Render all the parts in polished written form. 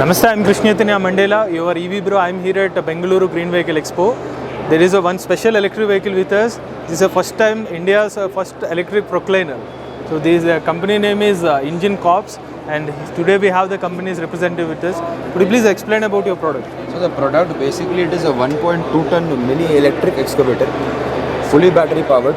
Namaste, I'm Krishnatanya Mandela, your EV bro. I'm here at Bengaluru Green Vehicle Expo. There is one special electric vehicle with us. This is the first time India's first electric Procliner. So this company name is Engine Corps, and today we have the company's representative with us. Could you please explain about your product? So the product basically it is a 1.2 ton mini electric excavator, fully battery powered.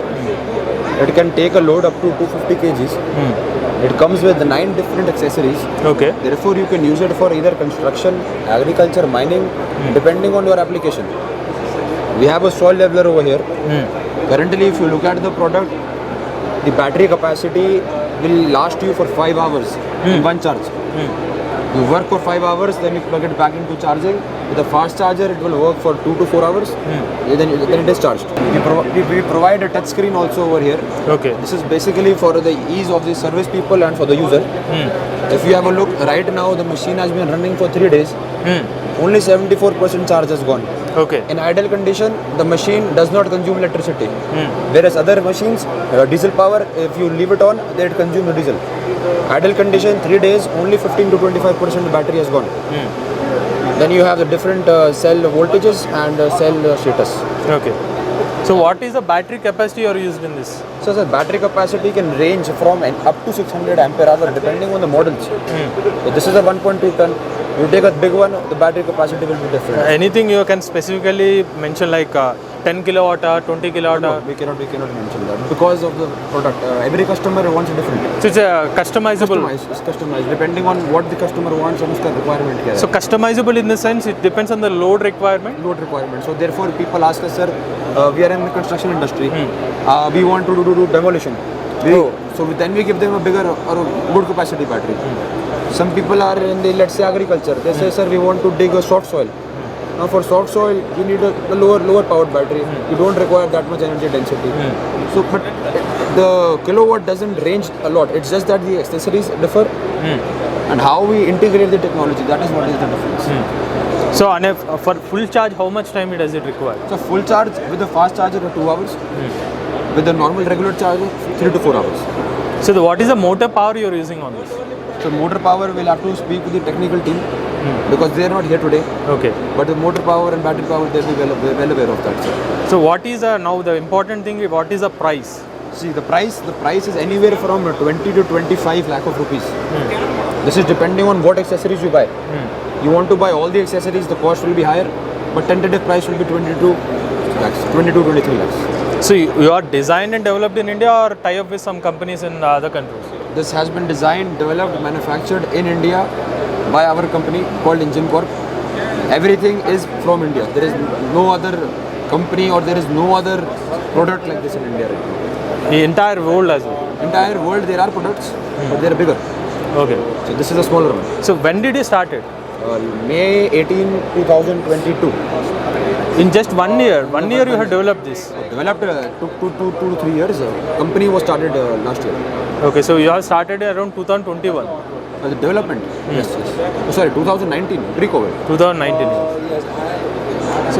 It can take a load up to 250 kgs. It comes with 9 different accessories. Okay. Therefore, you can use it for either construction, agriculture, mining, depending on your application. We have a soil leveler over here. Currently, if you look at the product, the battery capacity will last you for 5 hours in one charge. You work for 5 hours, then you plug it back into charging. With a fast charger, it will work for 2 to 4 hours. Then it is charged. We provide a touch screen also over here. Okay. This is basically for the ease of the service people and for the user. If you have a look, right now the machine has been running for 3 days. Only 74% charge has gone. Okay. In idle condition, the machine does not consume electricity. Whereas other machines, diesel power, if you leave it on, they consume diesel. Idle condition, 3 days, only 15 to 25% the battery has gone. Then you have the different cell voltages and cell status. Okay. So what is the battery capacity you are used in this? So the battery capacity can range from up to 600 ampere hour depending on the models. So this is a 1.2 ton. You take a big one, the battery capacity will be different. Anything you can specifically mention like 10 kilowatt hour, 20 kilowatt hour? No, we cannot mention that because of the product. Every customer wants different. So it's customizable. It's customized depending on what the customer wants and uska requirement kya hai. So customizable in the sense it depends on the load requirement. Load requirement. So therefore people ask us, sir, we are in the construction industry. We want to do demolition. So then we give them a bigger or a good capacity battery. Some people are in the, let's say, agriculture. They say, sir, we want to dig a soft soil. Now for soft soil, you need a lower powered battery. You don't require that much energy density. So, but the kilowatt doesn't range a lot. It's just that the accessories differ and how we integrate the technology. That is what is the difference. So for full charge, how much time does it require? So full charge with the fast charger 2 hours. With the normal regular charger 3 to 4 hours. So what is the motor power you are using on this? So motor power will have to speak with the technical team because they are not here today. Okay. But the motor power and battery power, they will be well aware of that, sir. So what is now the important thing? What is the price? See, the price is anywhere from 20 to 25 lakh of rupees. This is depending on what accessories you buy. You want to buy all the accessories, the cost will be higher, but tentative price will be 22 lakhs, 22, 23 lakhs. So you are designed and developed in India or tie up with some companies in other countries? This has been designed, developed, manufactured in India by our company called Engine Corp. Everything is from India. There is no other company or there is no other product like this in India right now. The entire world as well? Entire world there are products, but they are bigger. Okay. So this is a smaller one. So when did you start it? May 18, 2022. In just 1 year? 1 year you have developed this? Developed took 2 to 3 years. Company was started last year. Okay, so you have started around 2021? The development? Yes. Oh, sorry, 2019, pre-COVID. 2019.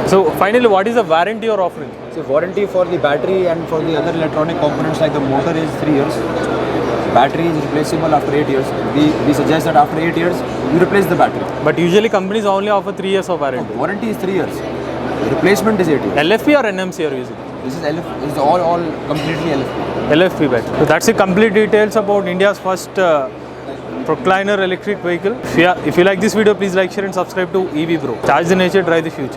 So finally, what is the warranty you are offering? So warranty for the battery and for the other electronic components like the motor is 3 years. Battery is replaceable after 8 years. We suggest that after 8 years, you replace the battery. But usually companies only offer 3 years of warranty. Warranty is 3 years. Replacement is 8 years. LFP or NMC you are using? This is LFP. This is all completely LFP. LFP battery. So that's the complete details about India's first Procliner electric vehicle. If you like this video, please like, share and subscribe to EV Bro. Charge the nature, drive the future.